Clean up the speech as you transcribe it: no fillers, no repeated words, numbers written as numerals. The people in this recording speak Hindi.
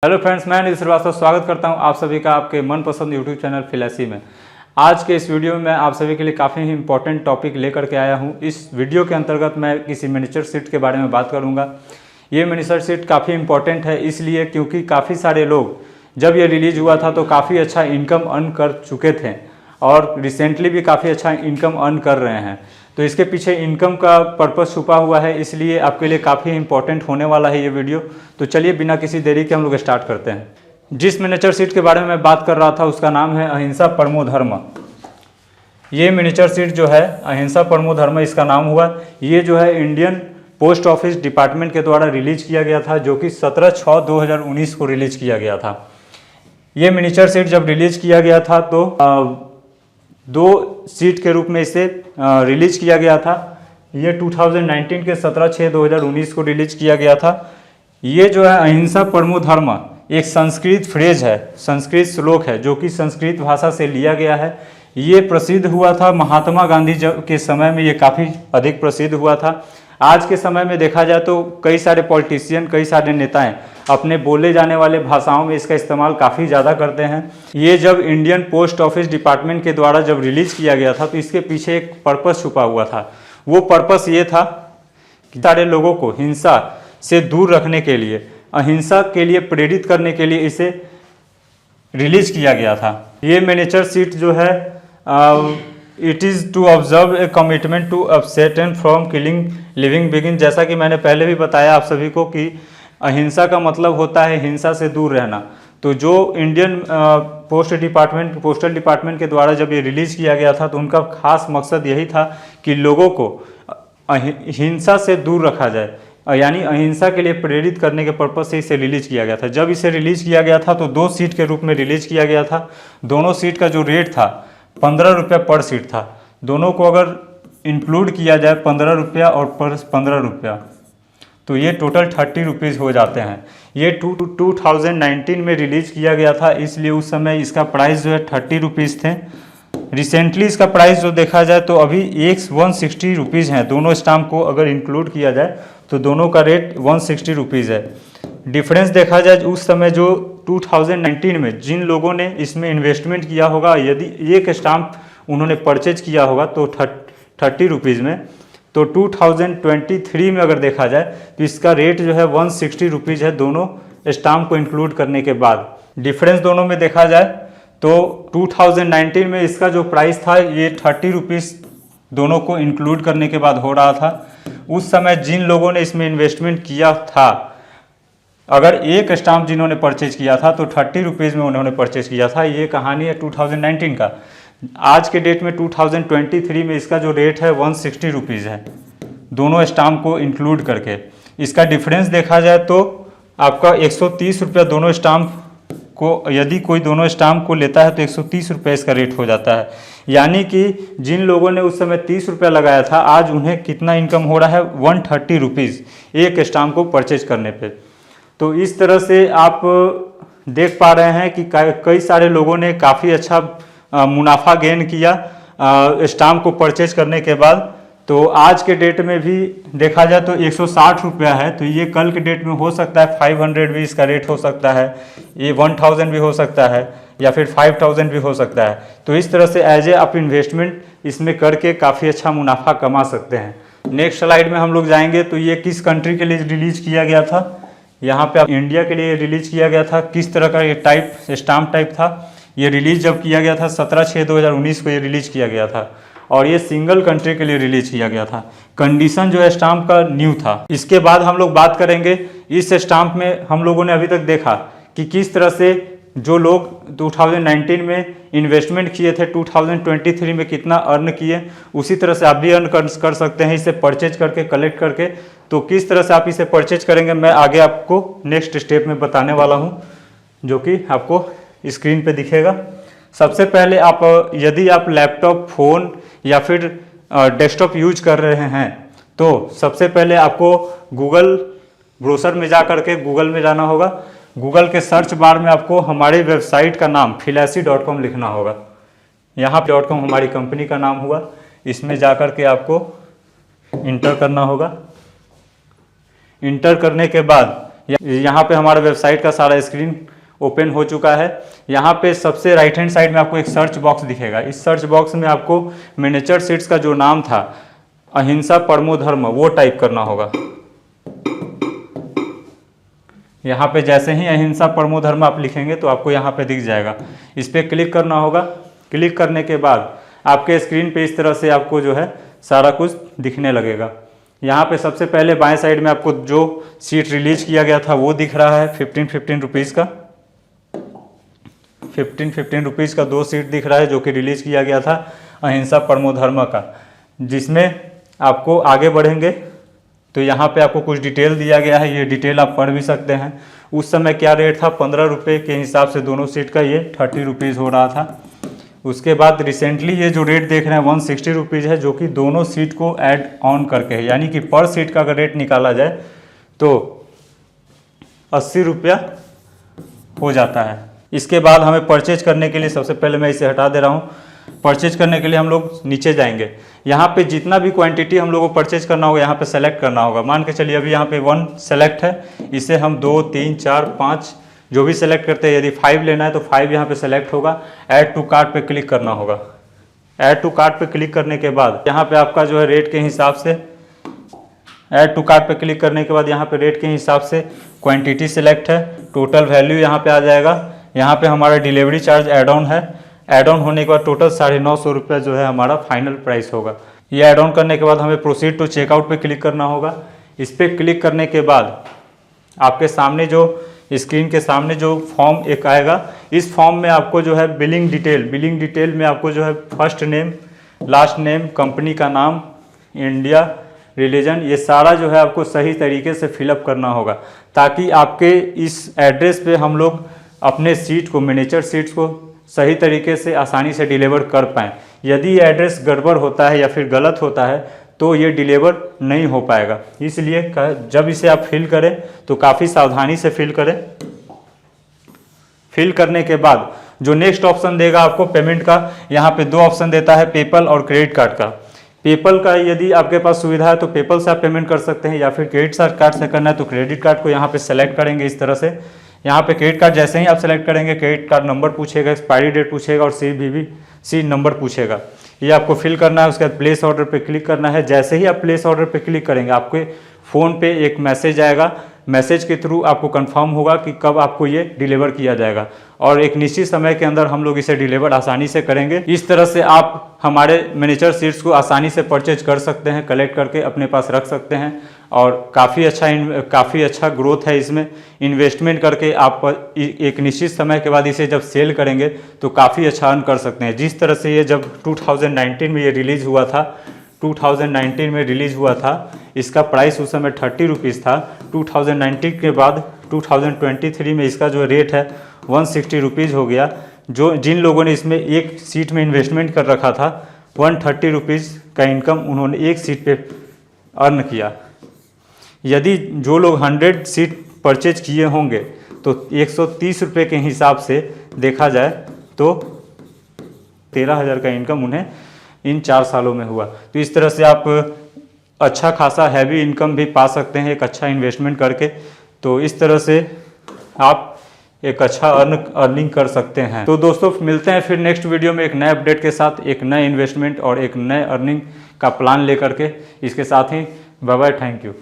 हेलो फ्रेंड्स, मैं अनिल श्रीवास्तव स्वागत करता हूं आप सभी का आपके मनपसंद यूट्यूब चैनल फिलॉसफी में। आज के इस वीडियो में मैं आप सभी के लिए काफ़ी ही इंपॉर्टेंट टॉपिक लेकर के आया हूं। इस वीडियो के अंतर्गत मैं किसी मिनिएचर शीट के बारे में बात करूंगा। ये मिनिएचर शीट काफ़ी इंपॉर्टेंट है इसलिए क्योंकि काफ़ी सारे लोग जब ये रिलीज हुआ था तो काफ़ी अच्छा इनकम अर्न कर चुके थे और रिसेंटली भी काफ़ी अच्छा इनकम अर्न कर रहे हैं। तो इसके पीछे इनकम का पर्पस छुपा हुआ है, इसलिए आपके लिए काफ़ी इंपॉर्टेंट होने वाला है ये वीडियो। तो चलिए बिना किसी देरी के हम लोग स्टार्ट करते हैं। जिस मिनिएचर शीट के बारे में मैं बात कर रहा था उसका नाम है अहिंसा परमो धर्म। ये मिनिएचर शीट जो है अहिंसा परमो धर्म इसका नाम हुआ। ये जो है इंडियन पोस्ट ऑफिस डिपार्टमेंट के द्वारा रिलीज किया गया था, जो कि 17/6/2019 को रिलीज किया गया था। ये मिनिएचर शीट जब रिलीज किया गया था तो 2 शीट के रूप में इसे रिलीज किया गया था। ये 2019 के 17/6/2019 को रिलीज किया गया था। ये जो है अहिंसा परमो धर्म एक संस्कृत फ्रेज है, संस्कृत श्लोक है, जो कि संस्कृत भाषा से लिया गया है। ये प्रसिद्ध हुआ था महात्मा गांधी के समय में, ये काफ़ी अधिक प्रसिद्ध हुआ था। आज के समय में देखा जाए तो कई सारे पॉलिटिशियन, कई सारे नेताएं अपने बोले जाने वाले भाषाओं में इसका इस्तेमाल काफ़ी ज़्यादा करते हैं। ये जब इंडियन पोस्ट ऑफिस डिपार्टमेंट के द्वारा जब रिलीज किया गया था तो इसके पीछे एक पर्पस छुपा हुआ था। वो पर्पस ये था कि सारे लोगों को हिंसा से दूर रखने के लिए, अहिंसा के लिए प्रेरित करने के लिए इसे रिलीज किया गया था। ये मिनिएचर शीट जो है it is to observe a commitment to abstain from killing living beings. जैसा कि मैंने पहले भी बताया आप सभी को कि अहिंसा का मतलब होता है हिंसा से दूर रहना। तो जो इंडियन पोस्टल डिपार्टमेंट के द्वारा जब ये रिलीज किया गया था तो उनका खास मकसद यही था कि लोगों को हिंसा से दूर रखा जाए, यानी अहिंसा के लिए प्रेरित करने के पर्पज से इसे रिलीज किया गया था। जब इसे रिलीज किया गया था तो 2 सीट के रूप में रिलीज किया गया था। दोनों सीट का जो रेट था 15 रुपये पर सीट था। दोनों को अगर इंक्लूड किया जाए 15 रुपया और पर 15 रुपया तो ये टोटल 30 रुपीज़ हो जाते हैं। ये 2019 में रिलीज किया गया था, इसलिए उस समय इसका प्राइस जो है 30 रुपीज़ थे। रिसेंटली इसका प्राइस जो देखा जाए तो अभी 160 रुपीज़ हैं। दोनों स्टाम्प को अगर इंक्लूड किया जाए तो दोनों का रेट 160 रुपीज़ है। डिफरेंस देखा जाए उस समय जो 2019 में जिन लोगों ने इसमें इन्वेस्टमेंट किया होगा, यदि एक स्टाम्प उन्होंने परचेज किया होगा तो 30 रुपीज़ में, तो 2023 में अगर देखा जाए तो इसका रेट जो है 160 रुपीज़ है, दोनों स्टाम्प को इंक्लूड करने के बाद। डिफरेंस दोनों में देखा जाए तो 2019 में इसका जो प्राइस था ये 30 रुपीज़ दोनों को इंक्लूड करने के बाद हो रहा था। उस समय जिन लोगों ने इसमें इन्वेस्टमेंट किया था, अगर एक स्टाम्प जिन्होंने परचेज किया था तो 30 रुपीज़ में उन्होंने परचेज किया था। ये कहानी है 2019 का। आज के डेट में 2023 में इसका जो रेट है 160 रुपीज़ है, दोनों स्टाम्प को इंक्लूड करके। इसका डिफरेंस देखा जाए तो आपका 130 रुपया दोनों स्टाम्प को, यदि कोई दोनों स्टाम्प को लेता है तो 130 रुपये इसका रेट हो जाता है। यानी कि जिन लोगों ने उस समय 30 रुपया लगाया था, आज उन्हें कितना इनकम हो रहा है 130 रुपीज़ एक स्टाम्प को परचेज करने पे। तो इस तरह से आप देख पा रहे हैं कि कई सारे लोगों ने काफ़ी अच्छा मुनाफा गेन किया स्टाम्प को परचेज करने के बाद। तो आज के डेट में भी देखा जाए तो 160 रुपया है, तो ये कल के डेट में हो सकता है 500 भी इसका रेट हो सकता है, ये 1000 भी हो सकता है, या फिर 5000 भी हो सकता है। तो इस तरह से एज ए आप इन्वेस्टमेंट इसमें करके काफ़ी अच्छा मुनाफा कमा सकते हैं। नेक्स्ट स्लाइड में हम लोग जाएंगे तो ये किस कंट्री के लिए रिलीज किया गया था। यहाँ पे इंडिया के लिए रिलीज किया गया था। किस तरह का ये स्टाम्प टाइप था, ये रिलीज जब किया गया था 17/6/2019 को ये रिलीज किया गया था और ये सिंगल कंट्री के लिए रिलीज किया गया था। कंडीशन जो है स्टाम्प का न्यू था। इसके बाद हम लोग बात करेंगे इस स्टाम्प में हम लोगों ने अभी तक देखा कि किस तरह से जो लोग 2019 में इन्वेस्टमेंट किए थे 2023 में कितना अर्न किए, उसी तरह से आप भी अर्न कर सकते हैं इसे परचेज करके, कलेक्ट करके। तो किस तरह से आप इसे परचेज करेंगे मैं आगे आपको नेक्स्ट स्टेप में बताने वाला हूँ, जो कि आपको स्क्रीन पे दिखेगा। सबसे पहले आप यदि आप लैपटॉप, फ़ोन या फिर डेस्कटॉप यूज कर रहे हैं तो सबसे पहले आपको गूगल ब्राउज़र में जा करके गूगल में जाना होगा। गूगल के सर्च बार में आपको हमारी वेबसाइट का नाम philosophy.com लिखना होगा। यहाँ .com हमारी कंपनी का नाम हुआ, इसमें जा कर के आपको इंटर करना होगा। इंटर करने के बाद यहाँ पे हमारा वेबसाइट का सारा स्क्रीन ओपन हो चुका है। यहाँ पे सबसे राइट हैंड साइड में आपको एक सर्च बॉक्स दिखेगा। इस सर्च बॉक्स में आपको मिनिएचर सीड्स का जो नाम था अहिंसा परमो धर्म वो टाइप करना होगा। यहाँ पे जैसे ही अहिंसा परमो धर्म आप लिखेंगे तो आपको यहाँ पे दिख जाएगा। इस पर क्लिक करना होगा। क्लिक करने के बाद आपके स्क्रीन पे इस तरह से आपको जो है सारा कुछ दिखने लगेगा। यहाँ पे सबसे पहले बाएं साइड में आपको जो सीट रिलीज किया गया था वो दिख रहा है 15 रुपीज़ का। 15 रुपीज़ का 2 सीट दिख रहा है जो कि रिलीज किया गया था अहिंसा परमो धर्म का, जिसमें आपको आगे बढ़ेंगे तो यहाँ पे आपको कुछ डिटेल दिया गया है। ये डिटेल आप पढ़ भी सकते हैं। उस समय क्या रेट था, 15 रुपये के हिसाब से दोनों सीट का ये 30 रुपीज़ हो रहा था। उसके बाद रिसेंटली ये जो रेट देख रहे हैं 160 रुपीज़ है, जो कि दोनों सीट को ऐड ऑन करके है, यानी कि पर सीट का अगर रेट निकाला जाए तो 80 रुपया हो जाता है। इसके बाद हमें परचेज करने के लिए सबसे पहले मैं इसे हटा दे रहा हूँ। परचेज करने के लिए हम लोग नीचे जाएंगे। यहाँ पे जितना भी क्वांटिटी हम लोगों को परचेज करना होगा यहाँ पे सेलेक्ट करना होगा। मान के चलिए अभी यहाँ पे 1 सेलेक्ट है, इसे हम 2 3 4 5 जो भी सेलेक्ट करते हैं। यदि 5 लेना है तो 5 यहाँ पे सेलेक्ट होगा। ऐड टू कार्ट पे क्लिक करना होगा। ऐड टू कार्ट पे क्लिक करने के बाद यहाँ पे आपका जो है रेट के हिसाब से ऐड टू कार्ट पे क्लिक करने के बाद यहाँ पे रेट के हिसाब से क्वांटिटी सिलेक्ट है, टोटल वैल्यू यहाँ पे आ जाएगा। यहाँ पे हमारा डिलीवरी चार्ज एड ऑन है। एड ऑन होने के बाद टोटल 950 रुपये जो है हमारा फाइनल प्राइस होगा। ये ऐड ऑन करने के बाद हमें प्रोसीड टू चेकआउट पे क्लिक करना होगा। इस पर क्लिक करने के बाद आपके सामने जो स्क्रीन के सामने जो फॉर्म एक आएगा, इस फॉर्म में आपको जो है बिलिंग डिटेल में आपको जो है first name, last name, company का नाम, इंडिया, रिलीजन, ये सारा जो है आपको सही तरीके से फिलअप करना होगा, ताकि आपके इस एड्रेस पे हम लोग अपने सीट को, मिनिएचर सीट्स को सही तरीके से आसानी से डिलीवर कर पाएँ। यदि ये एड्रेस गड़बड़ होता है या फिर गलत होता है तो ये डिलीवर नहीं हो पाएगा। इसलिए जब इसे आप फिल करें तो काफ़ी सावधानी से फिल करें। फिल करने के बाद जो नेक्स्ट ऑप्शन देगा आपको पेमेंट का, यहाँ पे 2 ऑप्शन देता है, पेपल और क्रेडिट कार्ड का। पेपल का यदि आपके पास सुविधा है तो पेपल से आप पेमेंट कर सकते हैं, या फिर क्रेडिट कार्ड से करना है तो क्रेडिट कार्ड को यहाँ पे सेलेक्ट करेंगे इस तरह से। यहाँ पे क्रेडिट कार्ड जैसे ही आप सेलेक्ट करेंगे क्रेडिट कार्ड नंबर पूछेगा, एक्सपायरी डेट पूछेगा और CVV नंबर पूछेगा। ये आपको फिल करना है। उसके बाद प्लेस ऑर्डर पे क्लिक करना है। जैसे ही आप प्लेस ऑर्डर पे क्लिक करेंगे आपके फ़ोन पे एक मैसेज आएगा। मैसेज के थ्रू आपको कंफर्म होगा कि कब आपको ये डिलीवर किया जाएगा, और एक निश्चित समय के अंदर हम लोग इसे डिलीवर आसानी से करेंगे। इस तरह से आप हमारे मिनिएचर सीट्स को आसानी से परचेज कर सकते हैं, कलेक्ट करके अपने पास रख सकते हैं, और काफ़ी अच्छा ग्रोथ है इसमें। इन्वेस्टमेंट करके आप एक निश्चित समय के बाद इसे जब सेल करेंगे तो काफ़ी अच्छा अर्न कर सकते हैं। जिस तरह से ये जब 2019 में ये रिलीज़ हुआ था, 2019 में रिलीज़ हुआ था, इसका प्राइस उस समय 30 रुपीज़ था। 2019 के बाद 2023 में इसका जो रेट है 160 रुपीज़ हो गया। जिन लोगों ने इसमें एक सीट में इन्वेस्टमेंट कर रखा था 130 रुपीज़ का इनकम उन्होंने एक सीट पे अर्न किया। यदि जो लोग 100 सीट परचेज किए होंगे तो 130 रुपये के हिसाब से देखा जाए तो 13,000 का इनकम उन्हें इन 4 सालों में हुआ। तो इस तरह से आप अच्छा खासा हैवी इनकम भी पा सकते हैं एक अच्छा इन्वेस्टमेंट करके। तो इस तरह से आप एक अच्छा अर्निंग कर सकते हैं। तो दोस्तों मिलते हैं फिर नेक्स्ट वीडियो में एक नए अपडेट के साथ, एक नए इन्वेस्टमेंट और एक नए अर्निंग का प्लान लेकर के। इसके साथ ही बाय बाय, थैंक यू।